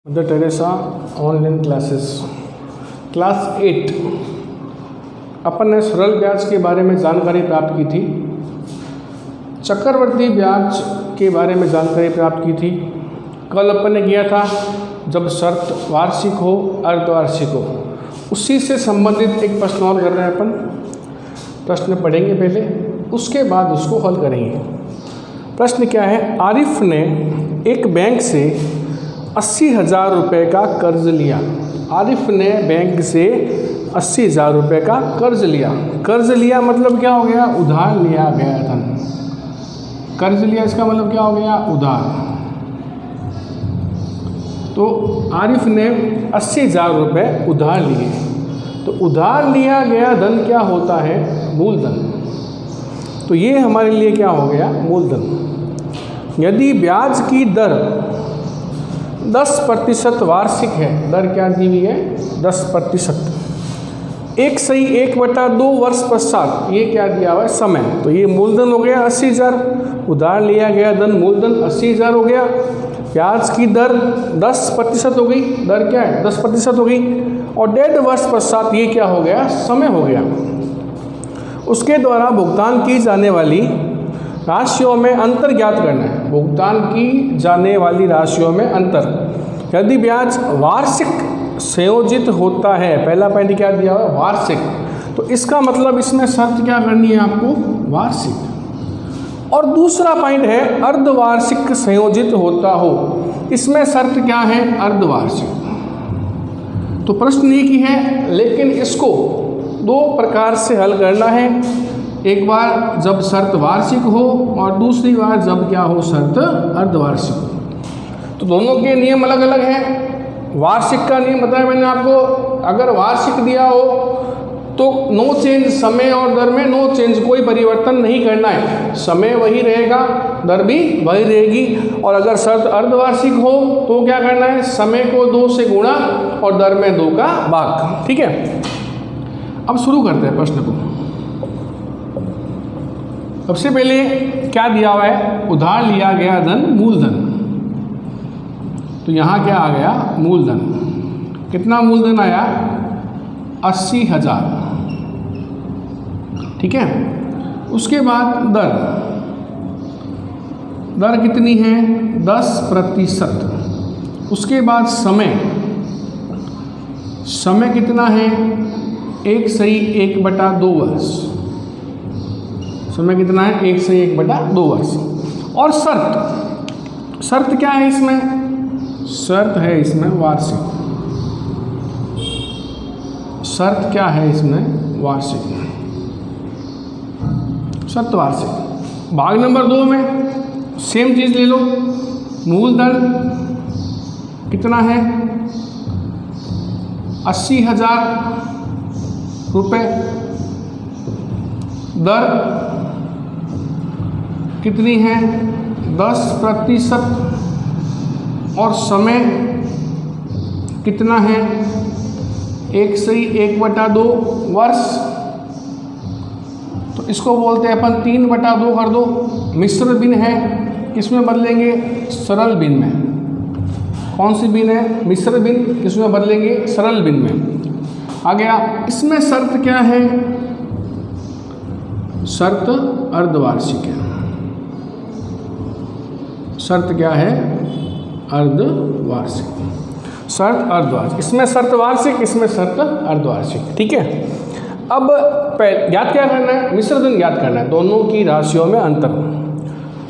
Mother Teresa online classes class 8 अपन ने सरल ब्याज के बारे में जानकारी प्राप्त की थी, चक्रवर्ती ब्याज के बारे में जानकारी प्राप्त की थी। कल अपन ने किया था जब शर्त वार्षिक हो अर्धवार्षिक हो, उसी से संबंधित एक प्रश्न और कर रहे हैं अपन। प्रश्न पढ़ेंगे पहले, उसके बाद उसको हल करेंगे। प्रश्न क्या है? आरिफ ने एक बैंक से 80,000 रुपये का कर्ज लिया। आरिफ ने बैंक से 80,000 रुपये का कर्ज लिया। कर्ज लिया मतलब क्या हो गया? उधार लिया गया धन। कर्ज लिया इसका मतलब क्या हो गया? उधार। तो आरिफ ने 80,000 रुपये उधार लिए। तो उधार लिया गया धन क्या होता है? मूलधन। तो ये हमारे लिए क्या हो गया? मूलधन। यदि ब्याज की दर 10% वार्षिक है, दर क्या दी हुई है? 10%। 1/1/2 वर्ष पश्चात ये क्या दिया हुआ है? समय। तो ये मूलधन हो गया 80,000, उधार लिया गया धन मूलधन 80,000 हो गया। ब्याज की दर 10% हो गई, दर क्या है? 10% हो गई। और 1.5 वर्ष पश्चात ये क्या हो गया? समय हो गया। उसके द्वारा भुगतान की जाने वाली राशियों में अंतर ज्ञात करना है। भुगतान की जाने वाली राशियों में अंतर। यदि ब्याज वार्षिक संयोजित होता है, पहला पॉइंट क्या दिया हुआ है? वार्षिक। तो इसका मतलब इसमें शर्त क्या करनी है आपको? वार्षिक। और दूसरा पॉइंट है अर्धवार्षिक संयोजित होता हो, इसमें शर्त क्या है? अर्धवार्षिक। तो प्रश्न एक ही है, लेकिन इसको 2 प्रकार से हल करना है। एक बार जब शर्त वार्षिक हो और दूसरी बार जब क्या हो? शर्त अर्धवार्षिक हो। तो दोनों के नियम अलग अलग हैं। वार्षिक का नियम बताया मैंने आपको, अगर वार्षिक दिया हो तो नो चेंज, समय और दर में नो चेंज, कोई परिवर्तन नहीं करना है। समय वही रहेगा, दर भी वही रहेगी। और अगर शर्त अर्धवार्षिक हो तो क्या करना है? समय को 2 से गुणा और दर में 2 का भाग। ठीक है, अब शुरू करते हैं प्रश्न को। सबसे पहले क्या दिया हुआ है? उधार लिया गया धन मूलधन। तो यहाँ क्या आ गया? मूलधन। कितना मूलधन आया? 80,000। ठीक है। उसके बाद दर, दर कितनी है? 10%। उसके बाद समय, समय कितना है? 1/1/2 वर्ष। समय कितना है? 1/1/2 वर्ष। और शर्त, शर्त क्या है इसमें? शर्त है इसमें वार्षिक। शर्त क्या है इसमें? वार्षिक। शर्त वार्षिक। भाग नंबर 2 में सेम चीज़ ले लो। मूलधन कितना है? 80,000 रुपये। दर कितनी है? 10%। और समय कितना है? 1/1/2 वर्ष। तो इसको बोलते हैं अपन 3/2 कर दो। मिश्र बिन है, किसमें बदलेंगे? सरल बिन में। कौन सी बिन है? मिश्र बिन। किसमें बदलेंगे? सरल बिन में। आ गया। इसमें शर्त क्या है? शर्त अर्धवार्षिक है। शर्त क्या है? अर्धवार्षिक। शर्त अर्धवार्षिक। इसमें शर्त वार्षिक, इसमें शर्त अर्धवार्षिक। ठीक है। अब ज्ञात क्या करना है? मिश्रधन ज्ञात करना है। दोनों की राशियों में अंतर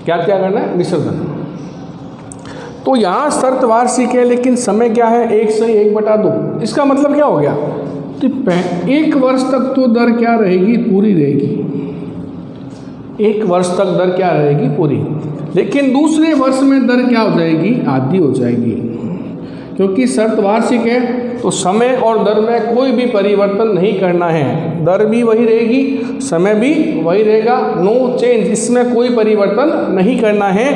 ज्ञात क्या करना है? मिश्रधन। तो यहाँ शर्त वार्षिक है, लेकिन समय क्या है? 1/1/2। इसका मतलब क्या हो गया? तो 1 वर्ष तक तो दर क्या रहेगी? पूरी रहेगी। 1 वर्ष तक दर क्या रहेगी? पूरी। लेकिन दूसरे वर्ष में दर क्या हो जाएगी? आधी हो जाएगी। क्योंकि शर्त वार्षिक है तो समय और दर में कोई भी परिवर्तन नहीं करना है। दर भी वही रहेगी, समय भी वही रहेगा, नो चेंज, इसमें कोई परिवर्तन नहीं करना है।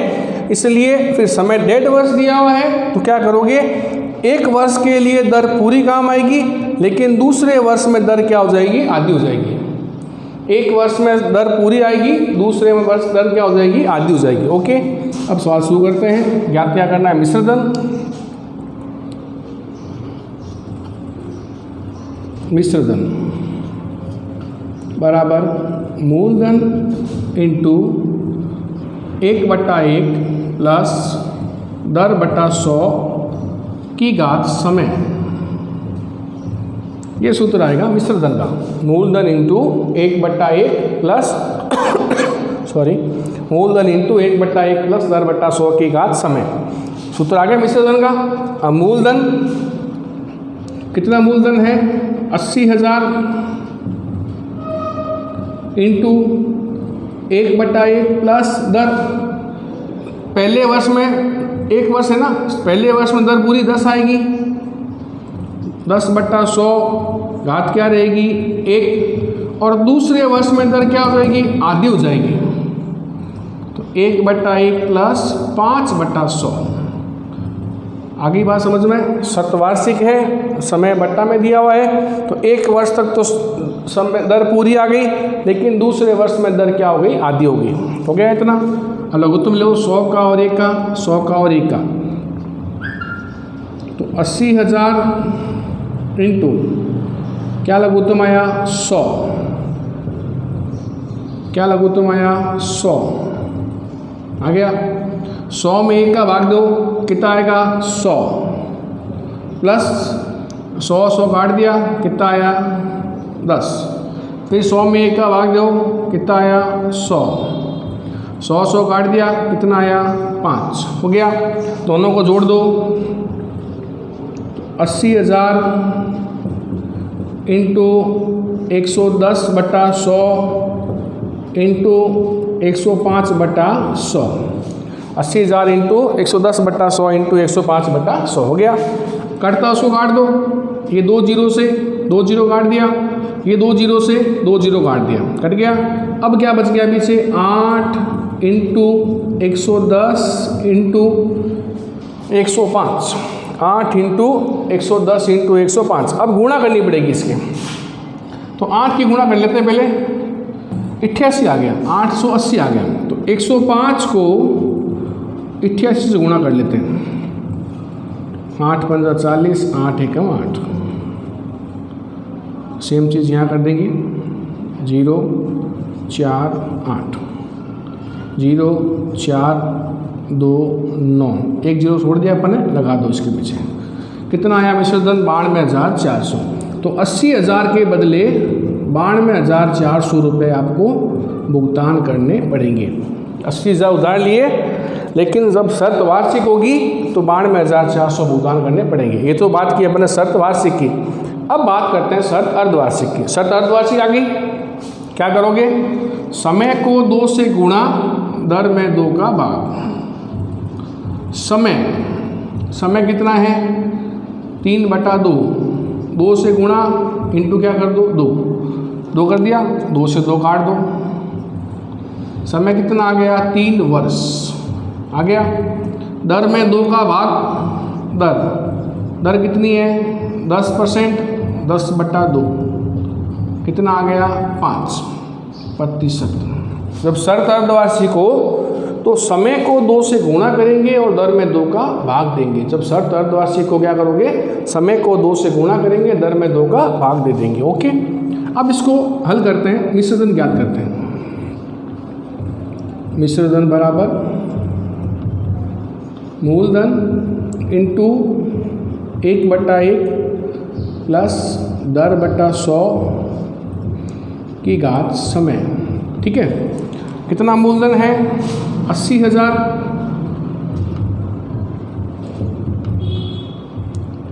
इसलिए फिर समय 1.5 वर्ष दिया हुआ है, तो क्या करोगे? 1 वर्ष के लिए दर पूरी काम आएगी, लेकिन दूसरे वर्ष में दर क्या हो जाएगी? आधी हो जाएगी। 1 वर्ष में दर पूरी आएगी, दूसरे वर्ष दर क्या हो जाएगी? आधी हो जाएगी। ओके, अब सवाल शुरू करते हैं। ज्ञात क्या करना है? मिश्रधन। मिश्र धन बराबर मूलधन इंटू 1/1 प्लस दर बटा 100 की घात समय। ये सूत्र आएगा मिश्र धन का, मूलधन इंटू 1/1 प्लस मूलधन इंटू 1/1 प्लस दर बटा 100 की घात समय। सूत्र आ गया मिश्र धन का। अब मूलधन कितना मूलधन है 80,000 इंटू 1/1 प्लस दर, पहले वर्ष में 1 वर्ष है ना, पहले वर्ष में दर पूरी 10 आएगी, 10/100 घात क्या रहेगी 1, और दूसरे वर्ष में दर क्या हो जाएगी आधी हो जाएगी, तो 1/1 प्लस 5/100। आगे बात समझ में, शतवार्षिक है, समय बट्टा में दिया हुआ है, तो 1 वर्ष तक तो समय दर पूरी आ गई, लेकिन दूसरे वर्ष में दर क्या हो गई आधी हो गई। हो गया इतना। लघुत्तम लो 100 का और 1 का, 100 का और 1 का, तो 80,000 इंटू क्या लघुत्तम आया 100, क्या लघुत्तम आया 100 आ गया। 100 में 1 का भाग दो कितना आएगा 100, प्लस 100 काट दिया कितना आया 10, फिर 100 में 1 का भाग दो कितना आया 100 काट दिया कितना आया 5। हो गया, दोनों को जोड़ दो, 80,000 इंटू 110/100 इंटू 105/100, 80,000 इंटू 110/100 इंटू 105/100 हो गया। कटता उसको काट दो, ये 2 जीरो से 2 जीरो काट दिया, ये 2 जीरो से 2 जीरो काट दिया, कट गया। अब क्या बच गया पीछे 8 इंटू 110 इंटू 105, 8 इंटू 110 इंटू 105। अब गुणा करनी पड़ेगी इसके, तो 8 की गुणा कर लेते हैं पहले, 88 आ गया, 880 आ गया, तो 105 को 88 से गुणा कर लेते हैं, 8 पंजा 40, 8 एकम 8। सेम चीज़ यहाँ कर देंगे, 0 4 8, 0 4 2 9, 1 जीरो छोड़ दिया अपन ने, लगा दो इसके पीछे। कितना आया मिश्र धन 92,400, तो 80,000 के बदले 92,400 रुपये आपको भुगतान करने पड़ेंगे। 80,000 उधार लिए, लेकिन जब शर्त वार्षिक होगी तो 92,400 भुगतान करने पड़ेंगे। ये तो बात की अपने शर्त वार्षिक की। अब बात करते हैं शर्त अर्धवार्षिक की। शर्त अर्धवार्षिक आ गई, क्या करोगे, समय को 2 से गुणा, दर में 2 का भाग। समय कितना है 3/2, 2 से गुणा इंटू क्या कर दो 2 कर दिया, 2 से 2 काट दो। समय कितना आ गया 3 वर्ष आ गया। दर में 2 का भाग, दर कितनी है 10%, 10/2 कितना आ गया 5%। जब शर्त अर्धवार्षिक हो तो समय को 2 से गुणा करेंगे और दर में 2 का भाग देंगे। जब शर्त अर्धवार्षिक को क्या करोगे, समय को 2 से गुणा करेंगे, दर में 2 का भाग दे देंगे। ओके, अब इसको हल करते हैं, मिश्र धन ज्ञात करते हैं। मिश्र धन बराबर मूलधन इंटू 1/1 प्लस दर बटा 100 की घात समय। ठीक है, कितना मूलधन है 80,000,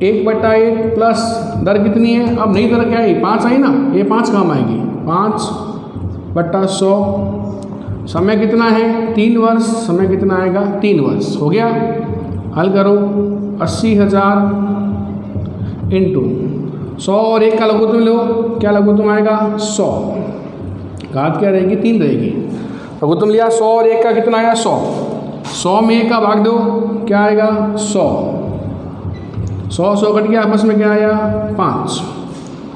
1/1 प्लस दर कितनी है, अब नई दर क्या है 5 आई ना, ये 5 काम आएगी, 5/100। समय कितना है 3 वर्ष, समय कितना आएगा 3 वर्ष। हो गया, हल करो, 80,000 इंटू 100 और 1 का लघुत्तम लो, क्या लघुत्तम आएगा 100, घात क्या रहेगी 3 रहेगी। लघुत्तम लिया 100 और 1 का कितना आया 100, 100 में 1 का भाग दो क्या आएगा 100, 100 कट गया, आपस में क्या आया 5।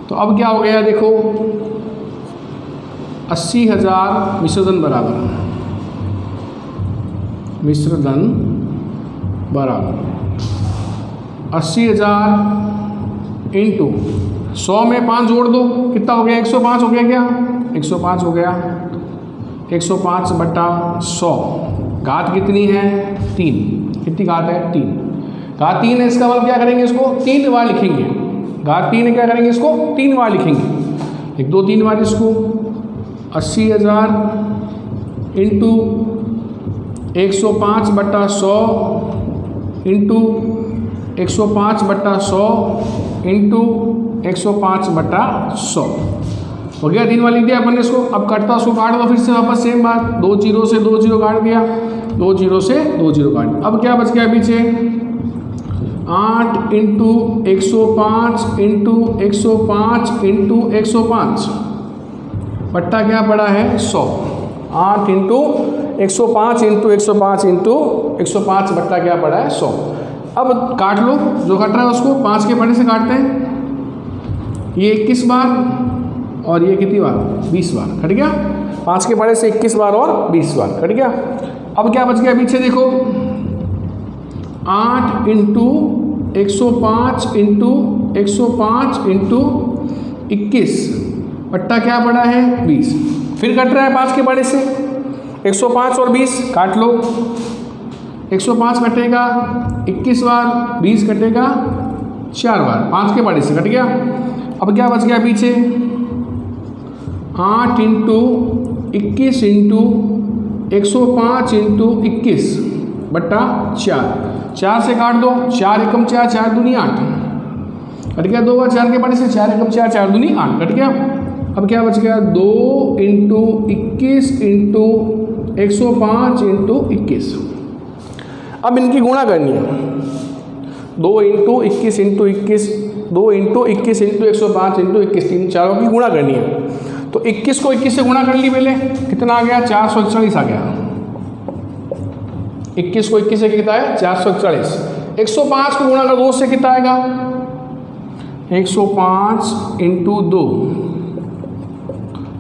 तो अब क्या हो गया देखो 80,000 मिश्र धन बराबर, मिश्र धन बराबर 80,000 इंटू 100 में 5 जोड़ दो, कितना हो गया? 105 हो गया क्या? 105 हो गया। 105 बटा 100, घात कितनी है? 3। कितनी घात है? 3। घात 3 है, इसका मतलब क्या करेंगे? इसको 3 बार लिखेंगे। घात 3 है, क्या करेंगे? इसको 3 बार लिखेंगे। 1 2 3 बार इसको 80,000 इंटू 105 बटा 100 इंटू 105 बटा 100 इंटू 105 बटा 100 हो गया। 3 बार लिख दिया अपन ने इसको। अब कटता उसको काट दो फिर से वापस सेम बात, 2 0 से 2 0 काट दिया, 2 0 से 2 0 काट दिया। अब क्या बच गया पीछे? 8 इंटू 105 इंटू 105 इंटू 105 बट्टा क्या पड़ा है? 100। 8 इंटू 105 इंटू 105 इंटू 105 बट्टा क्या पड़ा है? 100। अब काट लो, जो कट रहा है उसको 5 के पड़े से काटते हैं। ये 21 बार और ये कितनी बार? 20 बार। कट गया। 5 के पड़े से 21 बार और 20 बार कट गया। अब क्या बच गया पीछे? देखो 8 इंटू 105 इंटू 105 इंटू 21 बट्टा क्या पड़ा है? 20। फिर कट रहा है 5 के पड़े से 105 और 20, काट लो। 105 कटेगा 21 बार, 20 कटेगा 4 बार, 5 के पड़े से कट गया। अब क्या बच गया पीछे? 8 इंटू 21 इंटू 105 इंटू 21 बट्टा 4। 4 से काट दो, 4 एकम 4, 4 दूनी 8 कट गया। 2 बार 4 के पड़े से 4 एकम 4, 4 दूनी 8 कट गया। अब क्या बच गया? 2 इंटू 21 इंटू 105 इंटू 21। अब इनकी गुणा करनी है। 2 into 21 into 21, 2 into 21 into 105 into 21, तीन चारों की गुणा करनी है। तो 21 को 21 से गुणा कर ली पहले, कितना आ गया? 441 आ गया। 21 को 21 से कितना है? 441। 105 को गुणा कर 2 से कितना आएगा? 105 इंटू 2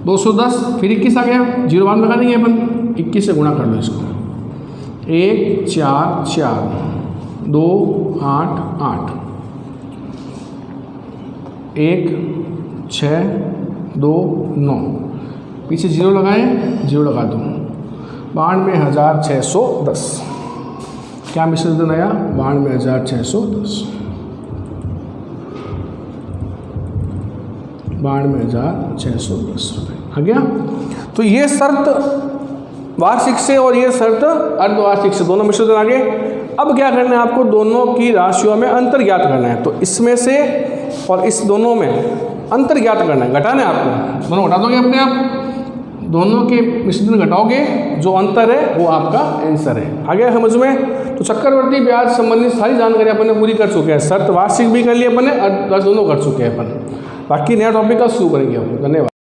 210, फिर 21 आ गया। 0 बाद लगा देंगे अपन, 21 से गुणा कर लो इसको। 1 4 4 2 8 8 1 6 2 9, पीछे 0 लगाए, 0 लगा दो। 92,610 क्या मिश्रण आया? 92,610। 92,610 रुपये आ गया। तो ये शर्त वार्षिक से और ये शर्त अर्धवार्षिक से, दोनों मिश्रण आ गए। अब क्या करना है आपको? दोनों की राशियों में अंतर ज्ञात करना है। तो इसमें से और इस दोनों में अंतर ज्ञात करना है, घटाना है आपको। दोनों घटा दोगे अपने आप, दोनों के मिश्रण घटाओगे, जो अंतर है वो आपका आंसर है। आ गया समझ में? तो चक्रवर्ती ब्याज संबंधित सारी जानकारी अपन ने पूरी कर चुके हैं। शर्त वार्षिक भी कर लिए अपन ने और दोनों कर चुके हैं अपन। बाकी नया टॉपिक का शुरू करेंगे अपन। धन्यवाद।